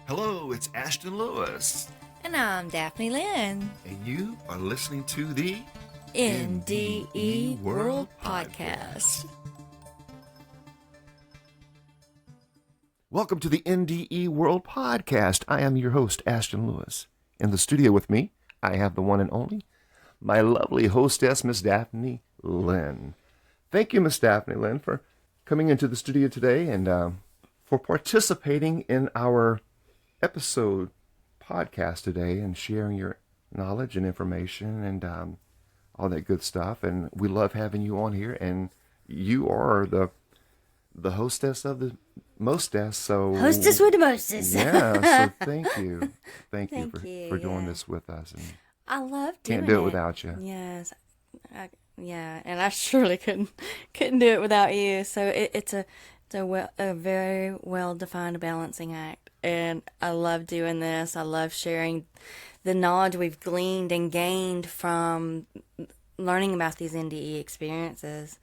Hello, it's Ashton Lewis. And I'm Daphne Lynn. And you are listening to the NDE World Podcast. Welcome to the NDE World Podcast. I am your host, Ashton Lewis. In the studio with me, I have the one and only, my lovely hostess, Miss Daphne Lynn. Thank you, Miss Daphne Lynn, for coming into the studio today and for participating in our episode podcast today and sharing your knowledge and information and all that good stuff. And we love having you on here. And you are the hostess of the mostess. So hostess with the mostess. Yeah. So thank you for doing yeah. this with us. And I love doing it. can't do it without you. Yes. And I surely couldn't do it without you. So it's a very well defined balancing act. And I love doing this. I love sharing the knowledge we've gleaned and gained from learning about these NDE experiences.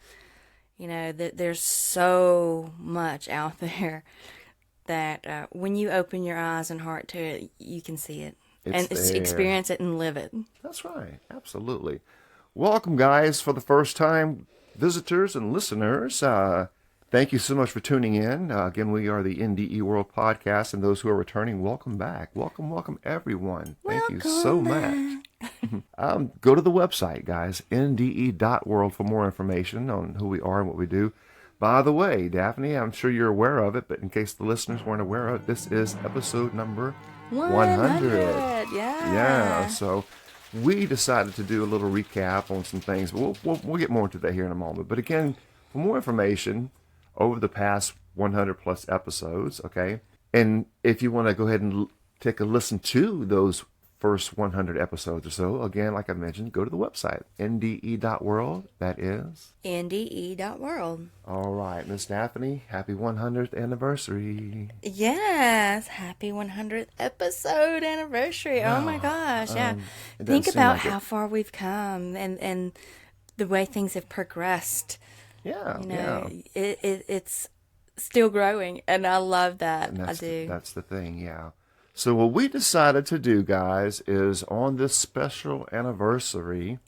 You know, there's so much out there that when you open your eyes and heart to it, you can see it. And experience it and live it. That's right. Absolutely. Welcome, guys, for the first time, visitors and listeners. Thank you so much for tuning in. Again, we are the NDE World Podcast, and those who are returning, welcome back. Welcome, everyone. Thank you so much. Go to the website, guys, nde.world for more information on who we are and what we do. By the way, Daphne, I'm sure you're aware of it, but in case the listeners weren't aware of it, this is episode number 100. Yeah, so we decided to do a little recap on some things. We'll get more into that here in a moment. But again, for more information over the past 100 plus episodes, okay? And if you want to go ahead and take a listen to those first 100 episodes or so, again, like I mentioned, go to the website, nde.world. That is nde.world. All right, Miss Daphne, happy 100th anniversary. Yes, happy 100th episode anniversary. Oh my gosh, yeah. Think about how far we've come and the way things have progressed. Yeah, you know, it's still growing, and I love that. I do. That's the thing, yeah. So what we decided to do, guys, is on this special anniversary,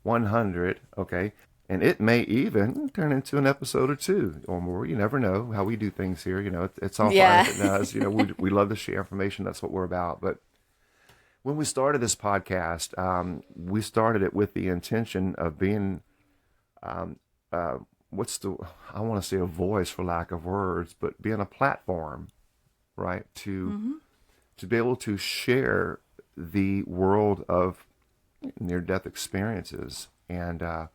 100, okay, and it may even turn into an episode or two or more. You never know how we do things here. You know, it's all fine if it does. You know, we love to share information. That's what we're about. But when we started this podcast, we started it with the intention of being I want to say a voice for lack of words, but being a platform, right? To be able to share the world of near-death experiences. And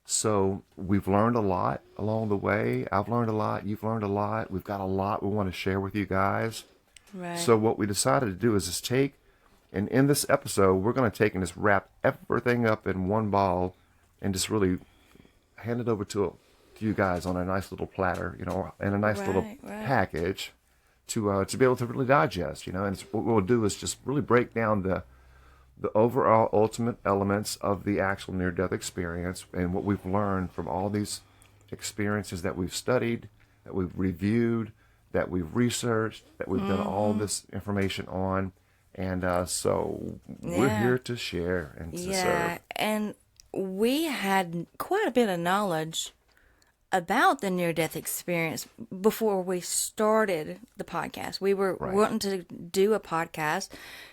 so we've learned a lot along the way. I've learned a lot. You've learned a lot. We've got a lot we want to share with you guys. Right. So what we decided to do is just take, and in this episode, we're going to take and just wrap everything up in one ball and just really hand it over to you guys on a nice little platter, you know, and a nice little package to be able to really digest, you know. And what we'll do is just really break down the overall ultimate elements of the actual near-death experience and what we've learned from all these experiences that we've studied, that we've reviewed, that we've researched, that we've done all this information on. And so we're here to share and to serve. And we had quite a bit of knowledge about the near-death experience before we started the podcast. We were wanting to do a podcast,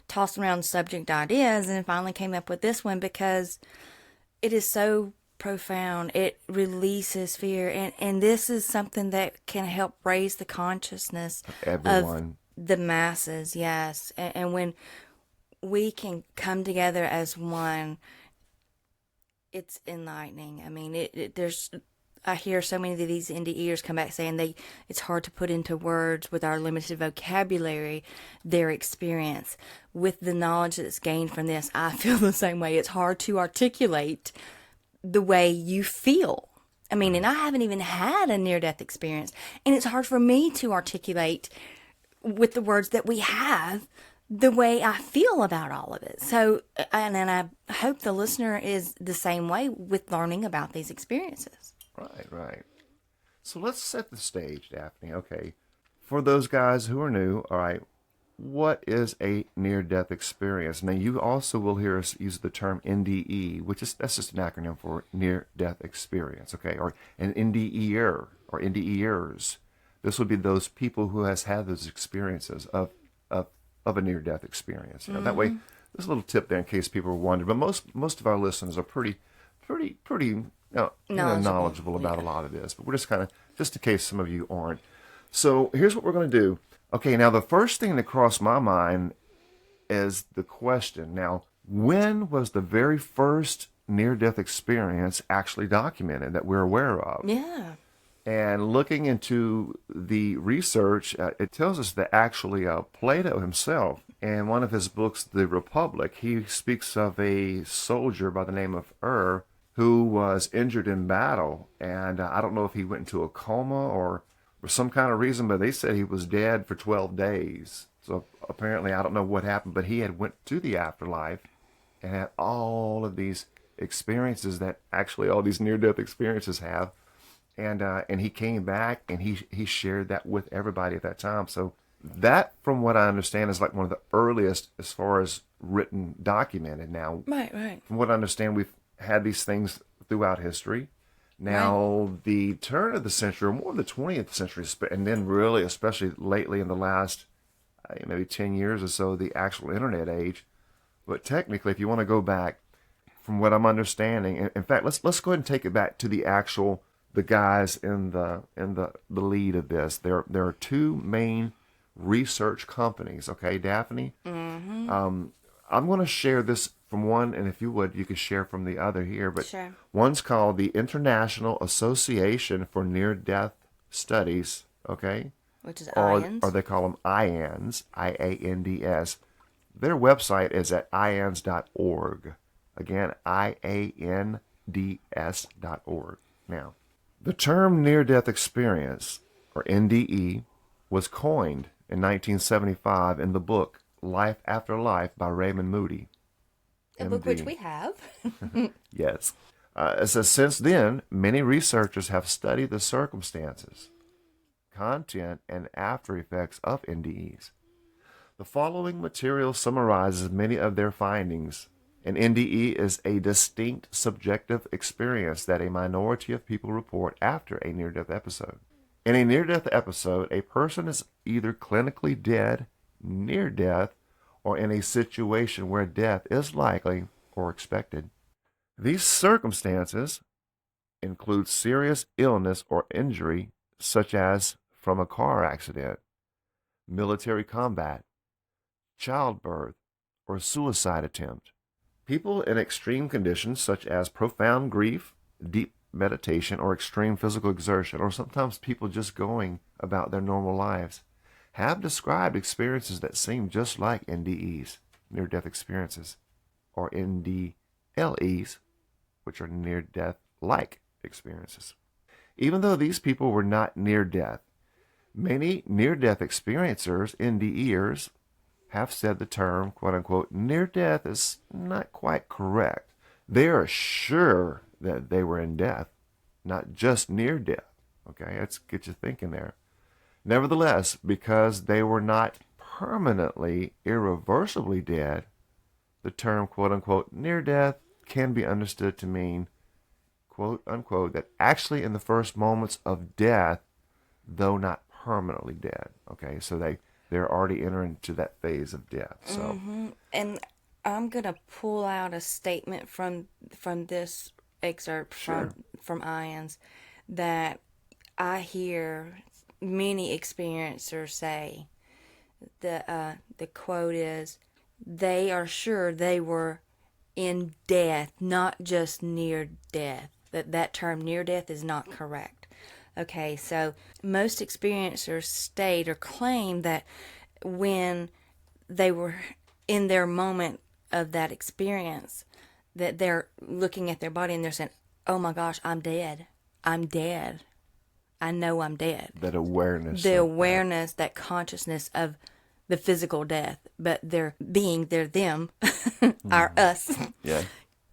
tossing around subject ideas, and finally came up with this one because it is so profound. It releases fear, and this is something that can help raise the consciousness of the masses, yes. And when we can come together as one, it's enlightening. I mean, I hear so many of these NDEers come back saying it's hard to put into words with our limited vocabulary their experience. With the knowledge that's gained from this, I feel the same way. It's hard to articulate the way you feel. I mean, and I haven't even had a near-death experience, and it's hard for me to articulate with the words that we have the way I feel about all of it. So, and I hope the listener is the same way with learning about these experiences. Right. So let's set the stage, Daphne. Okay. For those guys who are new, all right, what is a near-death experience? Now, you also will hear us use the term NDE, that's just an acronym for near-death experience, okay? Or an NDEer or NDEers. This would be those people who has had those experiences of a near-death experience. You know, that way, there's a little tip there in case people were wondering. But most of our listeners are pretty knowledgeable about a lot of this. But we're just in case some of you aren't. So here's what we're going to do. Okay, now the first thing that crossed my mind is the question. Now, when was the very first near-death experience actually documented that we're aware of? Yeah. And looking into the research, it tells us that actually Plato himself, in one of his books, The Republic, he speaks of a soldier by the name of who was injured in battle. And I don't know if he went into a coma or for some kind of reason, but they said he was dead for 12 days. So apparently, I don't know what happened, but he had went to the afterlife and had all of these experiences that actually all these near-death experiences have. And he came back and he shared that with everybody at that time. So that, from what I understand, is like one of the earliest as far as written documented. Now, Right. from what I understand, we've had these things throughout history. Now, the turn of the century, or more of the 20th century, and then really, especially lately in the last maybe 10 years or so, the actual internet age. But technically, if you want to go back, from what I'm understanding, in fact, let's go ahead and take it back to the guys in the lead of this. There are two main research companies. Okay, Daphne. Mm-hmm. I'm going to share this from one, and if you would, you could share from the other here. But sure. One's called the International Association for Near-Death Studies. Okay, Which is IANDS. Or they call them IANDS, IANDS. Their website is at IANDS.org. Again, IANDS.org. Now, the term near-death experience, or NDE, was coined in 1975 in the book Life After Life by Raymond Moody. A book which we have. Yes. It says, since then, many researchers have studied the circumstances, content, and after effects of NDEs. The following material summarizes many of their findings. An NDE is a distinct subjective experience that a minority of people report after a near-death episode. In a near-death episode, a person is either clinically dead, near death, or in a situation where death is likely or expected. These circumstances include serious illness or injury, such as from a car accident, military combat, childbirth, or suicide attempt. People in extreme conditions such as profound grief, deep meditation, or extreme physical exertion, or sometimes people just going about their normal lives, have described experiences that seem just like NDEs, near-death experiences, or NDLEs, which are near-death-like experiences. Even though these people were not near-death, many near-death experiencers, NDEers, have said the term, quote-unquote, near-death is not quite correct. They are sure that they were in death, not just near death. Okay, let's get you thinking there. Nevertheless, because they were not permanently, irreversibly dead, the term, quote-unquote, near death can be understood to mean, quote-unquote, that actually in the first moments of death, though not permanently dead. Okay, so they're already entering into that phase of death. So, And I'm going to pull out a statement from this excerpt from IANDS that I hear many experiencers say. The quote is, they are sure they were in death, not just near death. That term near death is not correct. Okay, so most experiencers state or claim that when they were in their moment of that experience, that they're looking at their body and they're saying, oh my gosh, I'm dead. I'm dead. I know I'm dead. that awareness. That consciousness of the physical death, but they're them, our us. Yeah.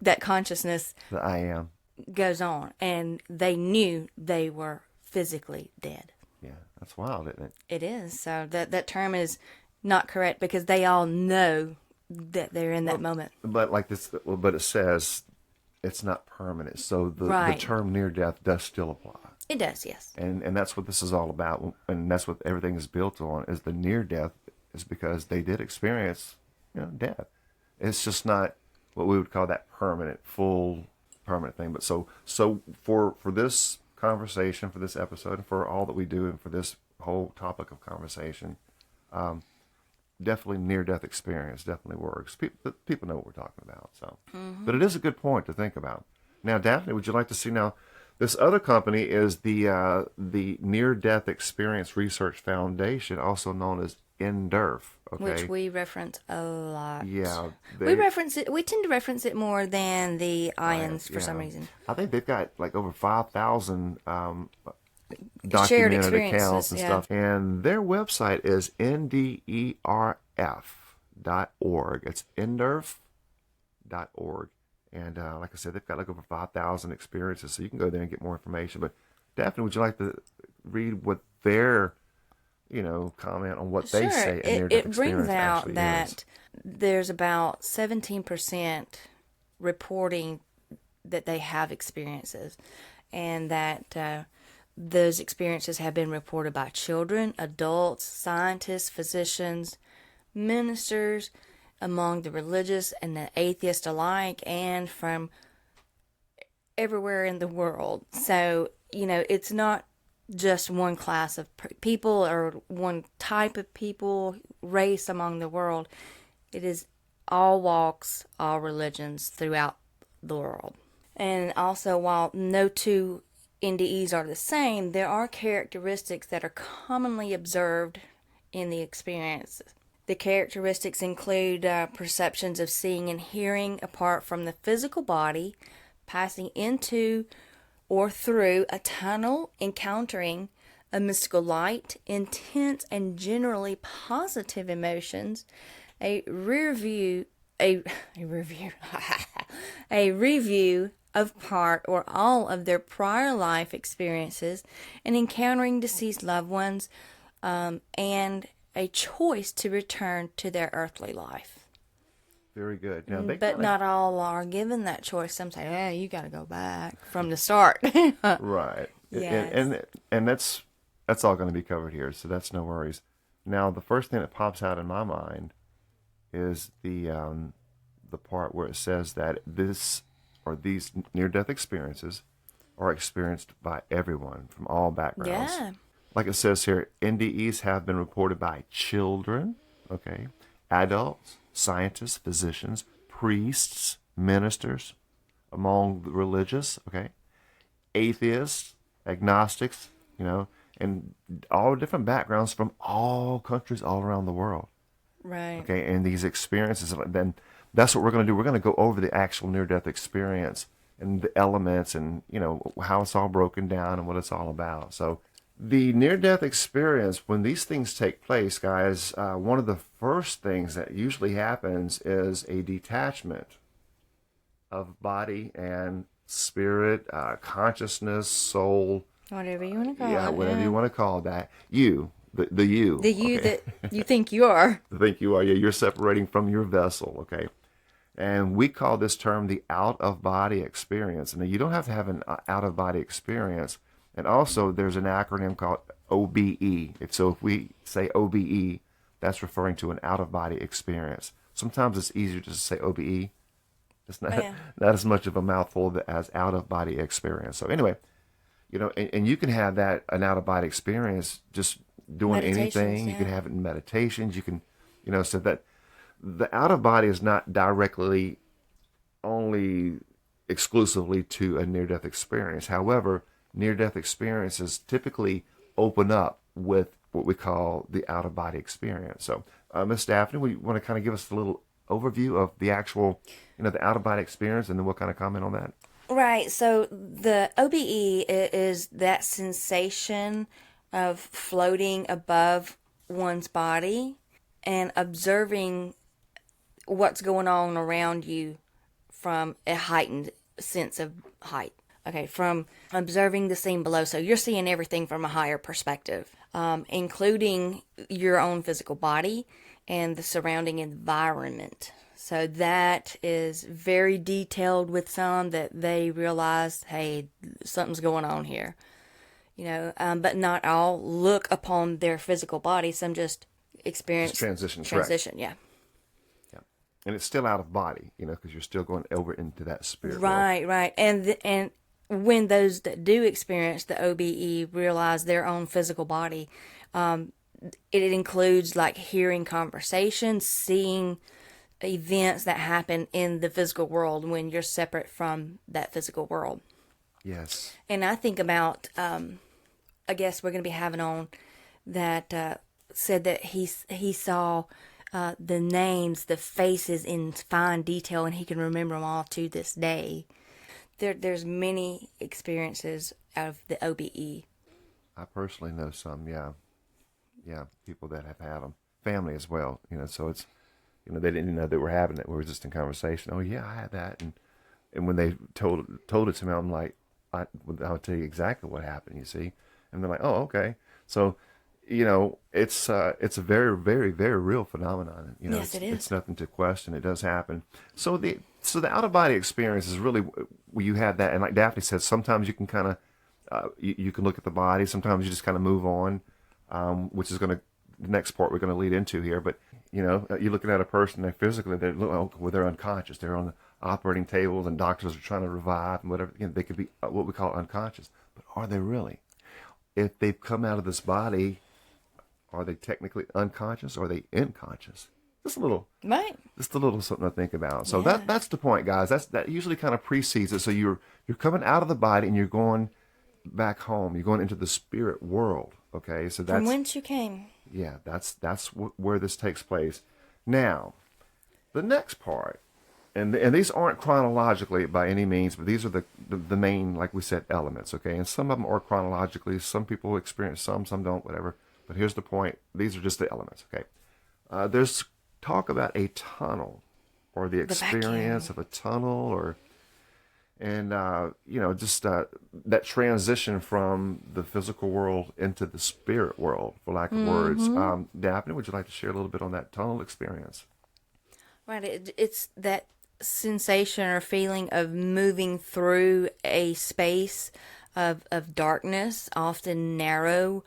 That consciousness The I am. goes on, and they knew they were physically dead. Yeah, that's wild, isn't it? It is. So that term is not correct because they all know that they're in that moment. But like this, but it says it's not permanent. So the Right. term near death does still apply. It does, yes. And that's what this is all about, and that's what everything is built on. Is the near death is because they did experience, death. It's just not what we would call that full permanent thing. But so for this conversation, for this episode, and for all that we do, and for this whole topic of conversation, definitely near death experience definitely works. People know what we're talking about. So, but it is a good point to think about. Now, Daphne, would you like to see now? This other company is the Near Death Experience Research Foundation, also known as NDERF. Okay? Which we reference a lot. Yeah, we reference it. We tend to reference it more than the IONS for some reason. I think they've got like over 5,000 Shared documented experiences, accounts and stuff. And their website is nderf.org. It's nderf.org. And like I said, they've got like over 5,000 experiences, so you can go there and get more information. But Daphne, would you like to read what their, comment on what they say in their it experience brings out actually that is? there's about 17% reporting that they have experiences, and that those experiences have been reported by children, adults, scientists, physicians, ministers, among the religious and the atheist alike, and from everywhere in the world. So, it's not just one class of people or one type of people, race among the world. It is all walks, all religions throughout the world. And also, while no two NDEs are the same, there are characteristics that are commonly observed in the experiences. The characteristics include perceptions of seeing and hearing apart from the physical body, passing into or through a tunnel, encountering a mystical light, intense and generally positive emotions, a review of part or all of their prior life experiences, and encountering deceased loved ones, and a choice to return to their earthly life. Very good. Now, But not all are given that choice. Some say, "Hey, you got to go back from the start." Right. Yes. And that's all going to be covered here, so that's no worries. Now, the first thing that pops out in my mind is the part where it says that these near-death experiences are experienced by everyone from all backgrounds. Yeah. Like it says here, NDEs have been reported by children, okay, adults, scientists, physicians, priests, ministers, among the religious, okay, atheists, agnostics, and all different backgrounds from all countries all around the world. Right. Okay, and these experiences, then that's what we're going to do. We're going to go over the actual near-death experience and the elements and, how it's all broken down and what it's all about. So the near-death experience, when these things take place, guys, one of the first things that usually happens is a detachment of body and spirit, consciousness, soul. Whatever you want to call it. Yeah, whatever you want to call that. You, the you. The you okay? that you think you are. Think you are. Yeah, you're separating from your vessel, okay? And we call this term the out-of-body experience. Now, you don't have to have an out-of-body experience. And also, there's an acronym called OBE. If we say OBE, that's referring to an out-of-body experience. Sometimes it's easier to say OBE. It's not as much of a mouthful as out-of-body experience. So anyway, and you can have an out-of-body experience just doing anything. You can have it in meditations. You can, so that the out-of-body is not directly only exclusively to a near-death experience. However, near-death experiences typically open up with what we call the out-of-body experience. So, Miss Daphne, we want to kind of give us a little overview of the actual, the out-of-body experience, and then we'll kind of comment on that. Right. So the OBE is that sensation of floating above one's body and observing what's going on around you from a heightened sense of height. Okay, from observing the scene below. So you're seeing everything from a higher perspective. including your own physical body and the surrounding environment. So that is very detailed with some that they realize, hey, something's going on here. But not all look upon their physical body. Some just experience transition. Yeah. Yeah, and it's still out of body, because you're still going over into that spirit world. Right. And when those that do experience the OBE realize their own physical body, it includes like hearing conversations, seeing events that happen in the physical world when you're separate from that physical world. Yes. And I think about a guest we're going to be having on that said that he saw the names, the faces in fine detail, and he can remember them all to this day. There's many experiences of the OBE. I personally know some, yeah, people that have had them, family as well, so it's, they didn't even know they were having it. We were just in conversation. Oh yeah, I had that, and when they told it to me, I'm like, I'll tell you exactly what happened. You see, and they're like, oh, okay. So, it's a very, very, very real phenomenon. Yes, it is. It's nothing to question. It does happen. So the out of body experience is really where you have that, and like Daphne said, sometimes you can kind of you can look at the body. Sometimes you just kind of move on, which is the next part we're going to lead into here. But you're looking at a person, they're unconscious. They're on the operating tables, and doctors are trying to revive and whatever. They could be what we call unconscious, but are they really? If they've come out of this body, are they technically unconscious or are they unconscious? Just a little something to think about. So that's the point, guys. That usually kind of precedes it. So you're coming out of the body and you're going back home. You're going into the spirit world. Okay, so that's from whence you came. Yeah, that's where this takes place. Now, the next part, and these aren't chronologically by any means, but these are the main, like we said, elements. Okay, and some of them are chronologically. Some people experience some don't, whatever. But here's the point. These are just the elements. Okay, there's talk about a tunnel, or the experience of a tunnel, that transition from the physical world into the spirit world, for lack of words. Daphne, would you like to share a little bit on that tunnel experience? Right, it's that sensation or feeling of moving through a space of darkness, often narrow,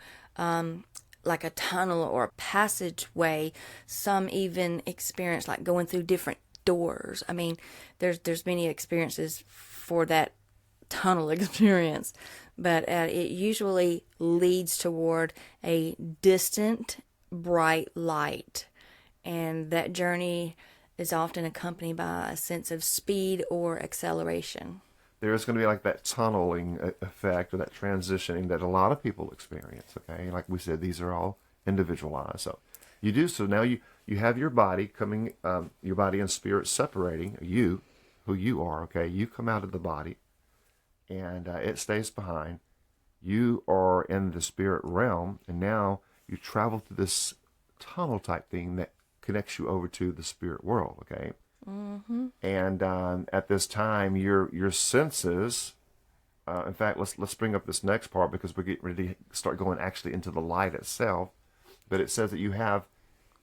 like a tunnel or a passageway. Some even experience like going through different doors. I mean, there's many experiences for that tunnel experience, but it usually leads toward a distant, bright light, and that journey is often accompanied by a sense of speed or acceleration. There's going to be like that tunneling effect or that transitioning that a lot of people experience, okay? Like we said, these are all individualized. So you do, so now you have your body coming, your body and spirit separating, who you are, okay? You come out of the body and it stays behind. You are in the spirit realm, and now you travel through this tunnel type thing that connects you over to the spirit world, okay? Mm-hmm. And at this time, your senses. In fact, let's bring up this next part because we're getting ready to start going actually into the light itself. But it says that you have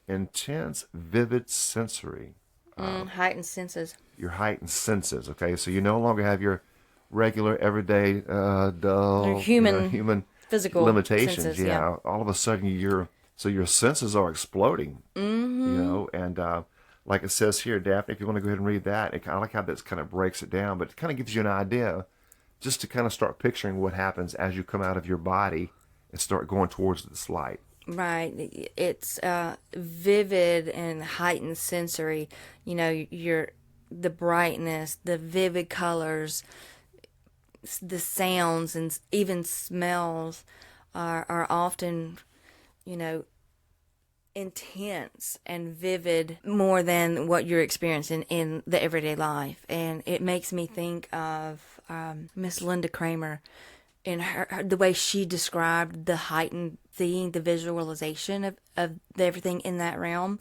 intense, vivid sensory. Heightened senses. Your heightened senses. Okay, so you no longer have your regular, everyday, dull, or human physical limitations. Senses, yeah, all of a sudden your senses are exploding. Mm-hmm. And like it says here, Daphne, if you want to go ahead and read that, I like how this kind of breaks it down, but it kind of gives you an idea just to kind of start picturing what happens as you come out of your body and start going towards this light. Right. It's vivid and heightened sensory. The brightness, the vivid colors, the sounds, and even smells are often, intense and vivid more than what you're experiencing in the everyday life. And it makes me think of Miss Linda Kramer in the way she described the heightened seeing, the visualization of everything in that realm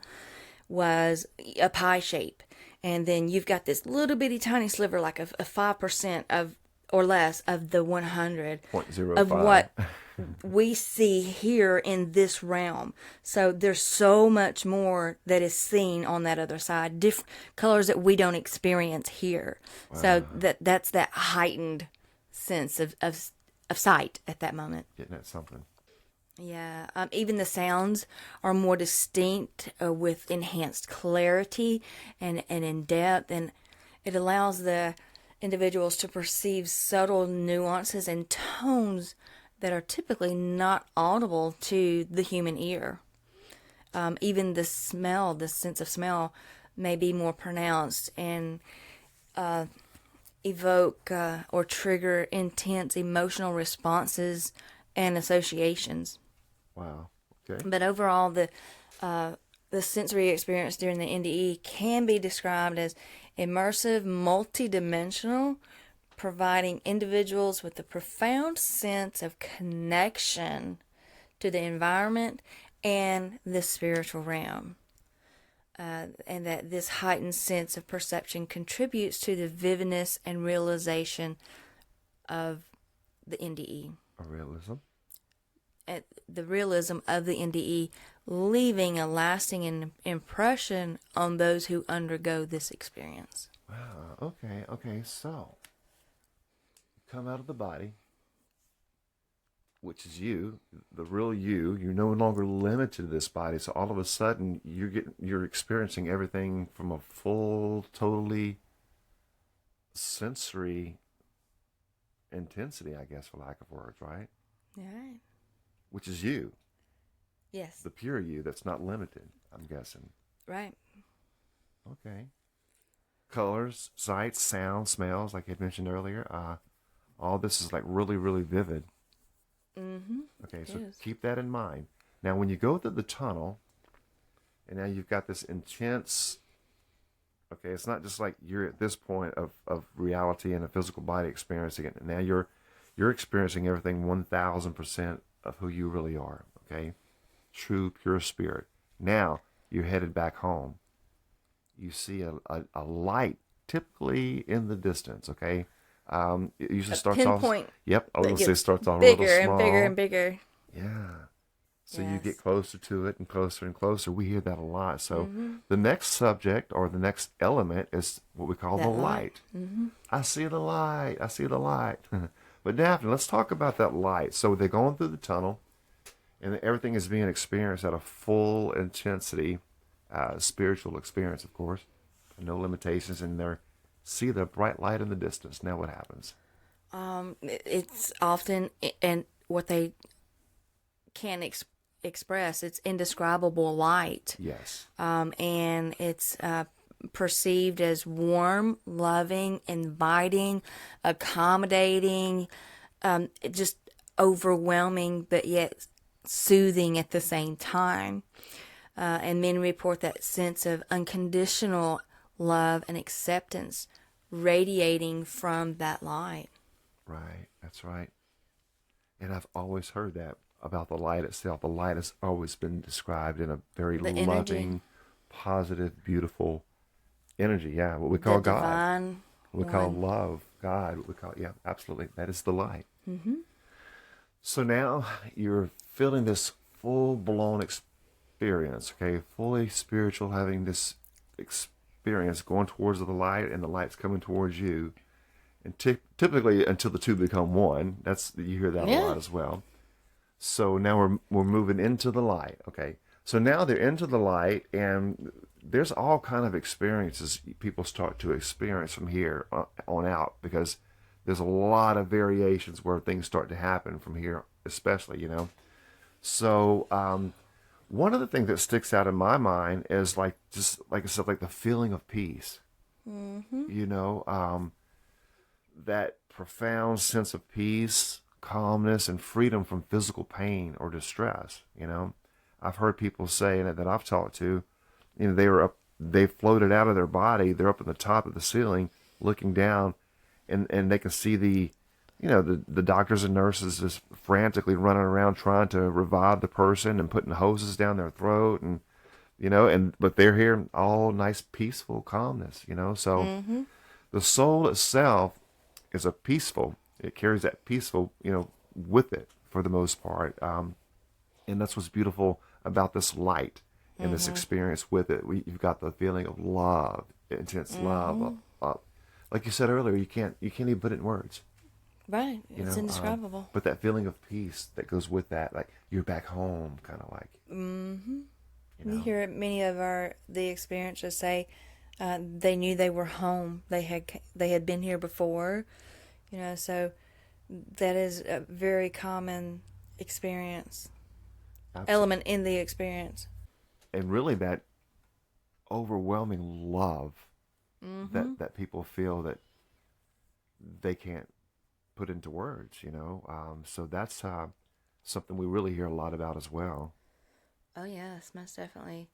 was a pie shape. And then you've got this little bitty tiny sliver, like a 5% of or less of the 100 0.05. of what we see here in this realm. So there's so much more that is seen on that other side, different colors that we don't experience here. Wow. So that's that heightened sense of sight at that moment. Getting at something. Yeah, even the sounds are more distinct with enhanced clarity and in depth, and it allows the individuals to perceive subtle nuances and tones that are typically not audible to the human ear. Even the smell, the sense of smell, may be more pronounced and evoke or trigger intense emotional responses and associations. Wow. Okay. But overall, the sensory experience during the NDE can be described as immersive, multidimensional, providing individuals with a profound sense of connection to the environment and the spiritual realm. And that this heightened sense of perception contributes to the vividness and realization of the NDE. A realism? The realism of the NDE, leaving a lasting impression on those who undergo this experience. Wow. Okay. So, you come out of the body, which is you, the real you. You're no longer limited to this body. So all of a sudden, you're experiencing everything from a full, totally sensory intensity, I guess, for lack of words, right? Right. Which is you. Yes. The pure you that's not limited, I'm guessing. Right. Okay. Colors, sights, sounds, smells, like I mentioned earlier. All this is like really, really vivid. Mm-hmm. Okay, so keep that in mind. Now, when you go through the tunnel, and now you've got this intense, okay, it's not just like you're at this point of reality and a physical body experiencing it. Now you're experiencing everything 1,000% of who you really are, okay? True, pure spirit. Now, you're headed back home. You see a light, typically in the distance, okay? It usually starts pinpoint. Yep, I was going to say it starts off bigger a little small. and bigger and bigger. Yeah. So Yes. you get closer to it and closer and closer. We hear that a lot. So the next subject or the next element is what we call the light. Mm-hmm. I see the light. I see the light. But Daphne, let's talk about that light. So they're going through the tunnel, and everything is being experienced at a full intensity, spiritual experience, of course. No limitations, and they see the bright light in the distance. Now what happens? It's often, and what they can express, it's indescribable light. Yes. And it's perceived as warm, loving, inviting, accommodating, just overwhelming, but yet soothing at the same time. And men report that sense of unconditional love and acceptance radiating from that light. Right, that's right. And I've always heard that about the light itself. The light has always been described in a very loving, positive, beautiful energy. Yeah, what we call God. Divine what we call love, God. What we call, yeah, absolutely. That is the light. Mm-hmm. So now you're feeling this full-blown experience, okay? Fully spiritual, having this experience going towards the light, and the light's coming towards you. And typically until the two become one. You hear that a lot as well. So now we're moving into the light. Okay. So now they're into the light, and there's all kind of experiences people start to experience from here on out, because there's a lot of variations where things start to happen from here, especially, So one of the things that sticks out in my mind is just like I said, like the feeling of peace. Mm-hmm. That profound sense of peace, calmness, and freedom from physical pain or distress. I've heard people say that I've talked to, they floated out of their body. They're up in the top of the ceiling looking down, and they can see the doctors and nurses just frantically running around trying to revive the person and putting hoses down their throat, but they're here all nice, peaceful calmness, so the soul itself is it carries that peaceful, with it for the most part. And that's what's beautiful about this light and this experience with it. You've got the feeling of love, intense love. Like you said earlier, you can't even put it in words. Right. It's indescribable. But that feeling of peace that goes with that, like you're back home, kind of like. Mm-hmm. You hear many of the experiencers say they knew they were home. They had been here before, So that is a very common experience. Absolutely. Element in the experience. And really, that overwhelming love that people feel that they can't put into words, So that's something we really hear a lot about as well. Oh, yes, most definitely.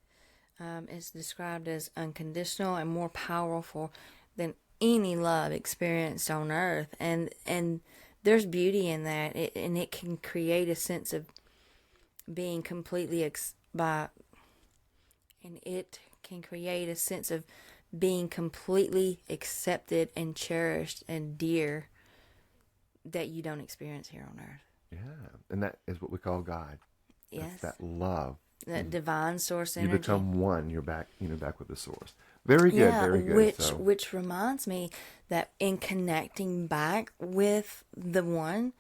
It's described as unconditional and more powerful than any love experienced on earth. And there's beauty in that. And it can create a sense of being completely accepted and cherished and dear that you don't experience here on earth. Yeah, and that is what we call God. Yes. It's that love. That divine source energy. You become one. You're back, back with the source. Very good, very good. Which reminds me that in connecting back with the one,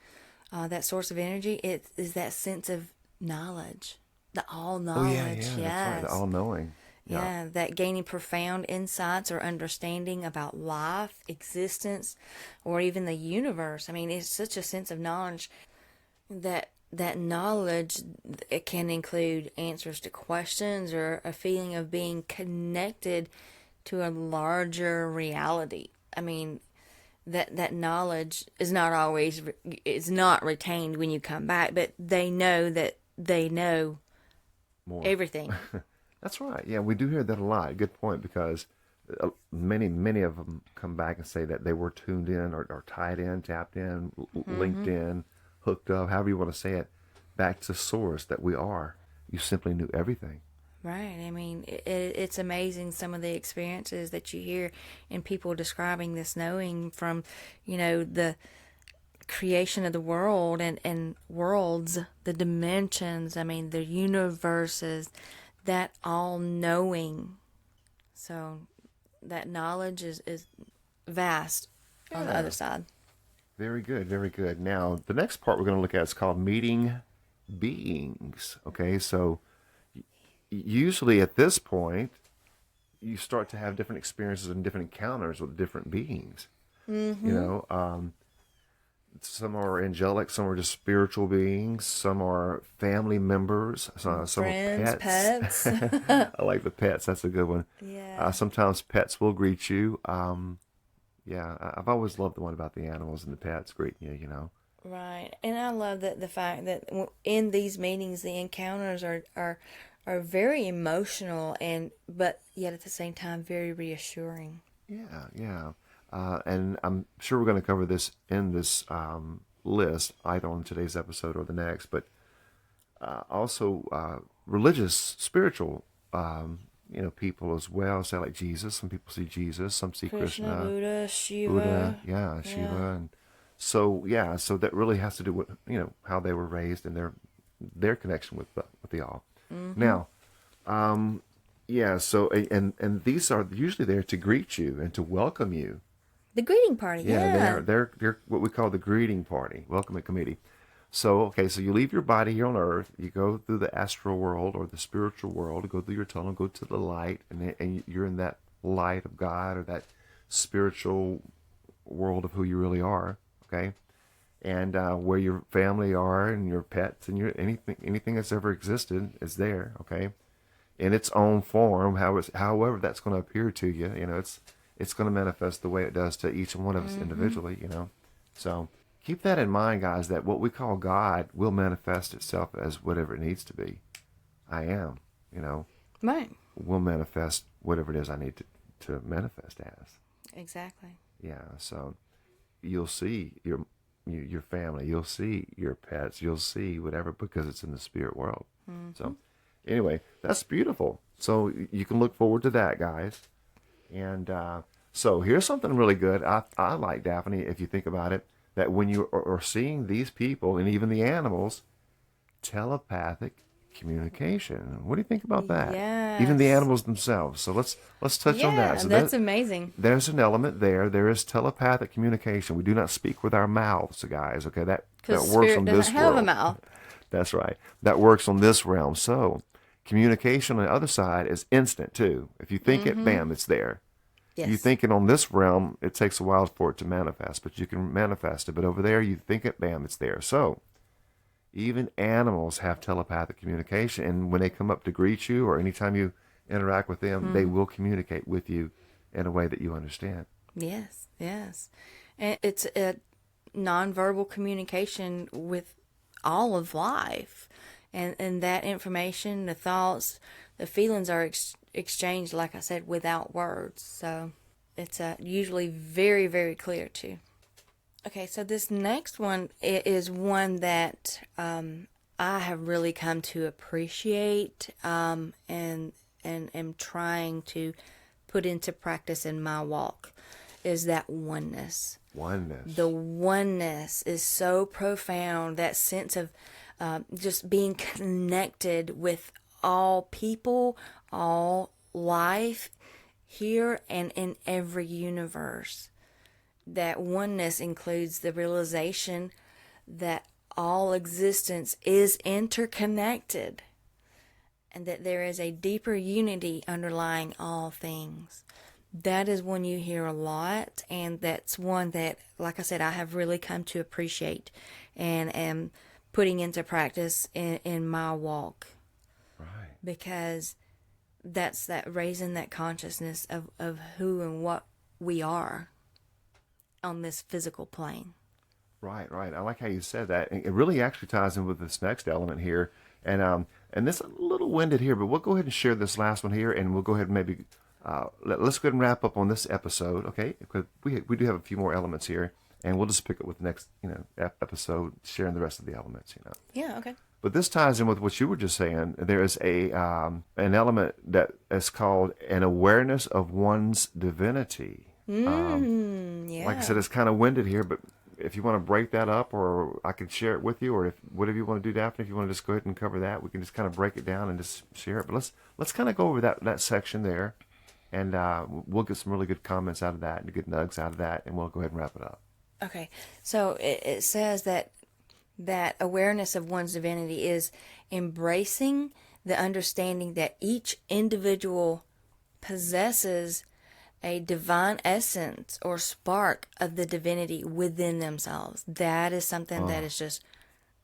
that source of energy, it is that sense of knowledge, the all-knowledge. Oh, yeah, that's right, the all-knowing. Yeah, that gaining profound insights or understanding about life, existence, or even the universe. I mean, it's such a sense of knowledge that knowledge, it can include answers to questions or a feeling of being connected to a larger reality. I mean, that knowledge is not retained when you come back, but they know that they know more. Everything. That's right. Yeah, we do hear that a lot. Good point, because many of them come back and say that they were tuned in or tied in, tapped in, linked in, hooked up, however you want to say it, back to source that we are. You simply knew everything. Right. I mean, it's amazing some of the experiences that you hear in people describing this knowing from, the creation of the world and worlds, the dimensions, I mean, the universes, that all knowing. So that knowledge is vast on the other side. Very good, very good. Now, the next part we're going to look at is called meeting beings. Okay, so usually at this point, you start to have different experiences and different encounters with different beings. Some are angelic, some are just spiritual beings, some are family members, some friends, are pets. I like the pets. That's a good one. Yeah. Sometimes pets will greet you. I've always loved the one about the animals and the pets greeting you, Right. And I love the fact that in these meetings, the encounters are very emotional but yet at the same time very reassuring. Yeah. And I'm sure we're going to cover this in this list, either on today's episode or the next, but also religious, spiritual, people as well. Say like Jesus. Some people see Jesus. Some see Krishna, Buddha, Shiva. Shiva. And so that really has to do with, how they were raised and their connection with the all. Mm-hmm. Now, so, and these are usually there to greet you and to welcome you. The greeting party, yeah. They're what we call the greeting party, welcoming committee. So you leave your body here on earth, you go through the astral world or the spiritual world, go through your tunnel, go to the light, and you're in that light of God or that spiritual world of who you really are, okay? And where your family are and your pets and your anything that's ever existed is there, okay? In its own form, however that's going to appear to you, it's going to manifest the way it does to each one of us individually, So keep that in mind, guys, that what we call God will manifest itself as whatever it needs to be. I am, Right. Will manifest whatever it is I need to manifest as. Exactly. Yeah, so you'll see your family, you'll see your pets, you'll see whatever, because it's in the spirit world. So anyway, that's beautiful. So you can look forward to that, guys. And so here's something really good. I like, Daphne, if you think about it. that when you are seeing these people and even the animals, telepathic communication. What do you think about that? Yes. Even the animals themselves. So let's touch on that. Yeah, So that's amazing. There's an element there. There is telepathic communication. We do not speak with our mouths, guys. Okay, that works spirit on doesn't this have world. a mouth. That's right. That works on this realm. So communication on the other side is instant too. If you think it, bam, it's there. Yes. You think it on this realm, it takes a while for it to manifest, but you can manifest it. But over there, you think it, bam, it's there. So even animals have telepathic communication, and when they come up to greet you or anytime you interact with them, they will communicate with you in a way that you understand. Yes, yes. And it's a nonverbal communication with all of life. And that information, the thoughts, the feelings are exchanged, like I said, without words. So it's usually very, very clear too. Okay, so this next one is one that I have really come to appreciate and am trying to put into practice in my walk, is that oneness. Oneness. The oneness is so profound, that sense of just being connected with all people, all life here and in every universe. That oneness includes the realization that all existence is interconnected and that there is a deeper unity underlying all things. That is one you hear a lot, and that's one that, like I said, I have really come to appreciate and am putting into practice in my walk. Right. Because that's that raising that consciousness of who and what we are on this physical plane. Right, right. I like how you said that. And it really actually ties in with this next element here. And this is a little winded here, but we'll go ahead and share this last one here, and we'll go ahead and maybe let's go ahead and wrap up on this episode, okay? Because we do have a few more elements here, and we'll just pick up with the next episode, sharing the rest of the elements. Yeah. Okay. But this ties in with what you were just saying. There is an element that is called an awareness of one's divinity. Yeah. Like I said, it's kind of winded here, but if you want to break that up, or I can share it with you, or whatever you want to do, Daphne, if you want to just go ahead and cover that, we can just kind of break it down and just share it. But let's kind of go over that section there, and we'll get some really good comments out of that and good nugs out of that, and we'll go ahead and wrap it up. Okay. So it says that awareness of one's divinity is embracing the understanding that each individual possesses a divine essence or spark of the divinity within themselves. That is something that is just...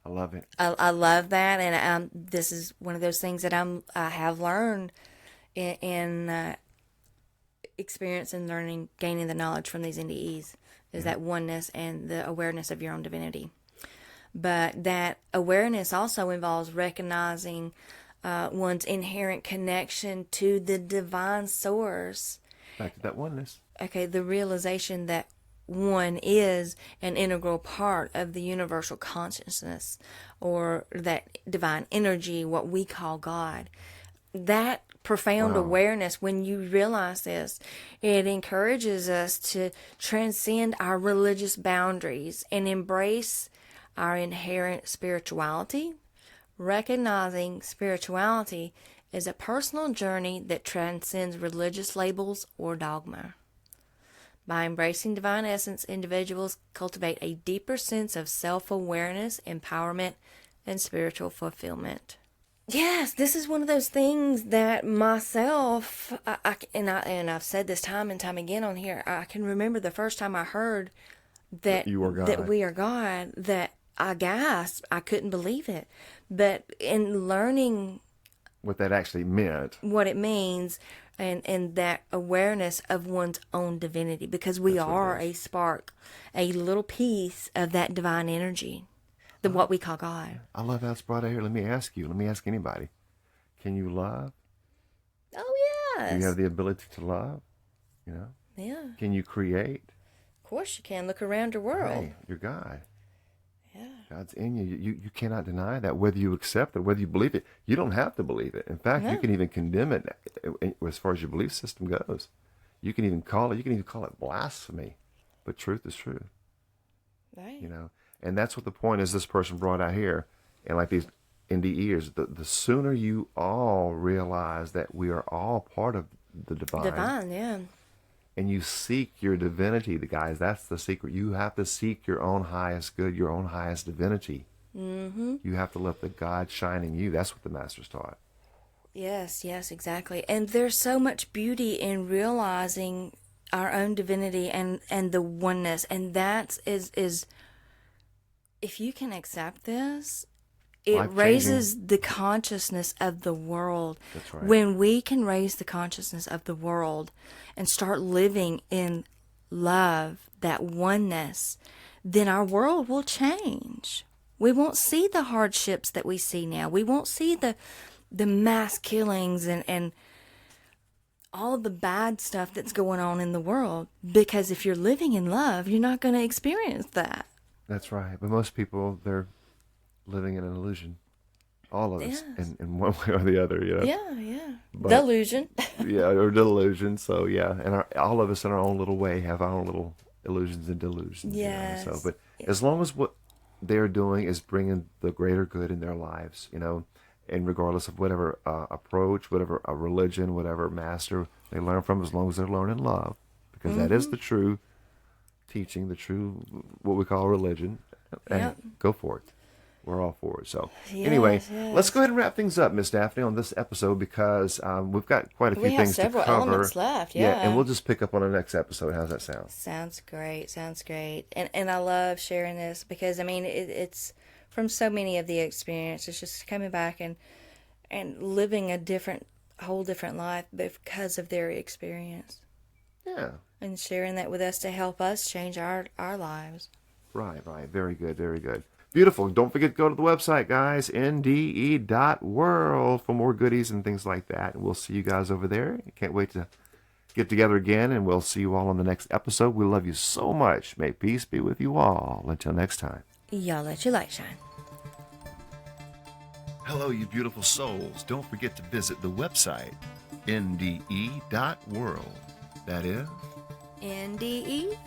I love it. I love that, and this is one of those things that I have learned in experience and learning, gaining the knowledge from these NDEs, is that oneness and the awareness of your own divinity. But that awareness also involves recognizing one's inherent connection to the divine source. Back to that oneness. Okay, the realization that one is an integral part of the universal consciousness, or that divine energy, what we call God. That profound awareness, when you realize this, it encourages us to transcend our religious boundaries and embrace our inherent spirituality, recognizing spirituality is a personal journey that transcends religious labels or dogma. By embracing divine essence, individuals cultivate a deeper sense of self-awareness, empowerment, and spiritual fulfillment. Yes, this is one of those things that myself, and I've said this time and time again on here, I can remember the first time I heard that you are God. That we are God, that I gasped. I couldn't believe it. But in learning what that actually meant, what it means, and that awareness of one's own divinity, because we are a spark, a little piece of that divine energy, what we call God. I love how it's brought out here. Let me ask anybody, can you love? Oh, yes. Do you have the ability to love? Yeah. Can you create? Of course you can. Look around your world. Hey, you're God. Yeah. God's in you. You cannot deny that, whether you accept it, whether you believe it. You don't have to believe it. In fact, you can even condemn it as far as your belief system goes. You can even call it blasphemy, but truth is true. Right. You know, and that's what the point is. This person brought out here, and like these NDEers, the sooner you all realize that we are all part of the Divine, yeah. and you seek your divinity, the guys, that's the secret. You have to seek your own highest good, your own highest divinity. Mm-hmm. You have to let the God shine in you. That's what the Masters taught. Yes, exactly. And there's so much beauty in realizing our own divinity and the oneness. And that is if you can accept this, it raises the consciousness of the world. That's right. When we can raise the consciousness of the world and start living in love, that oneness, then our world will change. We won't see the hardships that we see now. We won't see the mass killings and all the bad stuff that's going on in the world. Because if you're living in love, you're not going to experience that. That's right. But most people, they're living in an illusion. All of us, in one way or the other, you know. Yeah. But, delusion. Yeah, or delusion. So, yeah. And all of us in our own little way have our own little illusions and delusions. Yes. You know? So, but as long as what they're doing is bringing the greater good in their lives, you know, and regardless of whatever approach, whatever religion, whatever master they learn from, as long as they're learning love, because that is the true teaching, the true, what we call religion, and go for it. We're all for it. So anyway, let's go ahead and wrap things up, Miss Daphne, on this episode, because we've got quite a few things to cover. We have several elements left, and we'll just pick up on the next episode. How's that sound? Sounds great. And I love sharing this because, I mean, it's from so many of the experiences, just coming back and living a whole different life because of their experience. Yeah. And sharing that with us to help us change our lives. Right. Very good. Beautiful. Don't forget to go to the website, guys, NDE.world for more goodies and things like that. And we'll see you guys over there. Can't wait to get together again, and we'll see you all on the next episode. We love you so much. May peace be with you all. Until next time. Y'all let your light shine. Hello, you beautiful souls. Don't forget to visit the website, NDE.world. That is NDE.world.